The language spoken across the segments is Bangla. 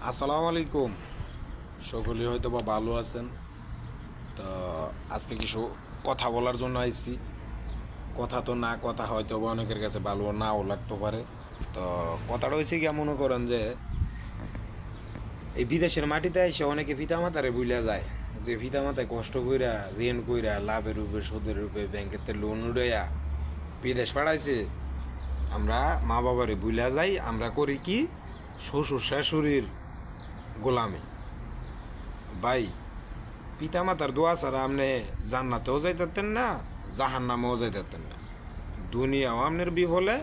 আসসালামু আলাইকুম। সকলেই হয়তো বা ভালো আছেন। তো আজকে কিছু কথা বলার জন্য আইছি। কথা তো না কথা হয়তো বা অনেকের কাছে ভালো নাও লাগতে পারে। তো কথাটা হয়েছে কি, মনে করেন যে এই বিদেশের মাটিতে এসে অনেকে পিতামাতারে বুইলা যায়, যে পিতামাতায় কষ্ট কইরা ঋণ কইরা লাভের রূপে সুদের রূপে ব্যাংকেতে লোন উড়াইয়া বিদেশ পাঠাইছে। আমরা মা বাবারে বুইলা যাই, আমরা করি কি শ্বশুর শাশুড়ির গোলামি। ভাই, পিতামাতার দোয়া ছাড়া আপনি জান্নাতেও যাইতেন না, জাহান্নামেও যাইতেন না। দুনিয়াও আপনার বিফলে,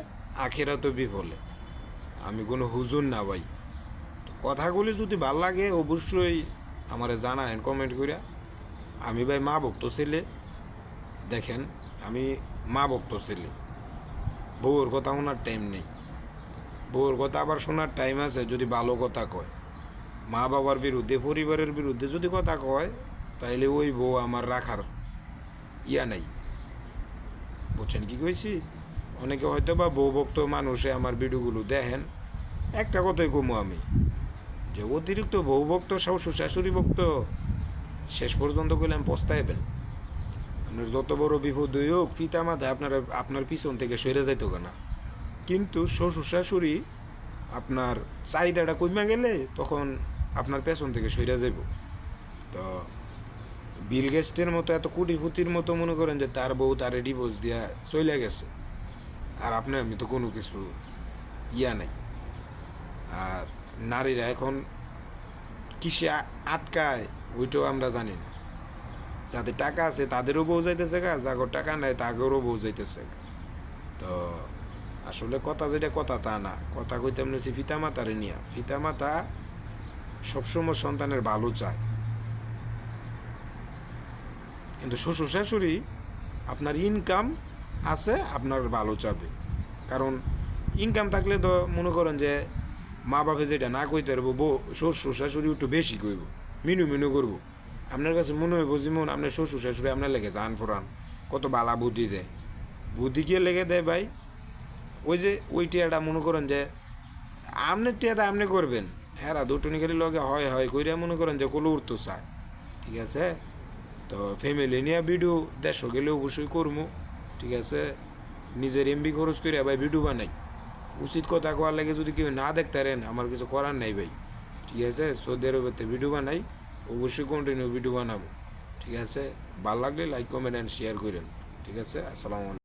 আখিরাতেও বিফলে। আমি কোনো হুজুর না ভাই। তো কথাগুলি যদি ভাল লাগে অবশ্যই আমারে জানায়েন কমেন্ট করে। আমি ভাই মা ভক্ত ছেলে। দেখেন, আমি মা ভক্ত ছেলে। বউর কথা শোনার টাইম নেই। বউর কথা আবার শোনার টাইম আছে যদি ভালো কথা কয়। মা বাবার বিরুদ্ধে, পরিবারের বিরুদ্ধে যদি কথা কয়, তাইলে ওই বউ আমার রাখার ইয়া নাই। বুঝছেন কি কইছি? অনেকে হয়তো বা বউ ভক্ত মানুষে আমার ভিডিওগুলো দেখেন। একটা কথাই কমু আমি, যে অতিরিক্ত বউ ভক্ত, শ্বশুর শাশুড়ি ভক্ত শেষ পর্যন্ত করলাম পস্তাইবেন। আপনার যত বড় বিপদ হোক, পিতা মাতা আপনার পিছন থেকে সরে যাইতো না, কিন্তু শ্বশুর শাশুড়ি আপনার চাহিদাটা কমে গেলে তখন আপনার পেছন থেকে সরে যাব। তো বিল গেস্টের মতো এত কোটিপতির মতো মনে করেন যে তার বউ তার ডিভোর্স দিয়া চলে গেছে, আর আপনি আমি তো কোনো কিছু ইয়া নাই। আর নারীরা এখন কিসে আটকায় ওইটাও আমরা জানি না। যাদের টাকা আছে তাদেরও বউ যাইতেছে গা, যাগর টাকা নাই তাগেরও বউ যাইতেছে গা। তো আসলে কথা যেটা কথা তা না, কথা কইতে বলেছি পিতা মাতারে নিয়া। পিতা মাতা সবসময় সন্তানের ভালো চায়, কিন্তু শ্বশুর শাশুড়ি আপনার ইনকাম আছে, আপনার ভালো চাবে। কারণ ইনকাম থাকলে তো মনে করেন যে মা বাপে যেটা না কইতে পারবো, শ্বশুর শাশুড়ি একটু বেশি কইব, মিনু মিনু করবো। আপনার কাছে মনে হইব যেমন আপনার শ্বশুর শাশুড়ি আপনার লেগে জান ফোরান, কত বালা বুদ্ধি দেয়। বুদ্ধি কে লেগে দেয় ভাই? ওই যে ওই টিয়াটা মনে করেন যে আপনার টিয়াটা আপনি করবেন, হ্যাঁ দুটো নিকালি লগে হয় হয় কইরা মনে করেন যে কলো উঠতো চায়। ঠিক আছে? তো ফ্যামিলি নিয়ে ভিডিও দেড়শো গেলে অবশ্যই করবো। ঠিক আছে? নিজের এমবি খরচ করে ভাই ভিডিও বানাই। উচিত কথা কোয়ার লাগে যদি কেউ না দেখতারেন, আমার কিছু করার নাই ভাই। ঠিক আছে? সৌদি আরবেতে ভিডিও বানাই, অবশ্যই কন্টিনিউ ভিডিও বানাবো। ঠিক আছে? ভালো লাগলে লাইক কমেন্ট অ্যান্ড শেয়ার করেন। ঠিক আছে? আসসালামু আলাইকুম।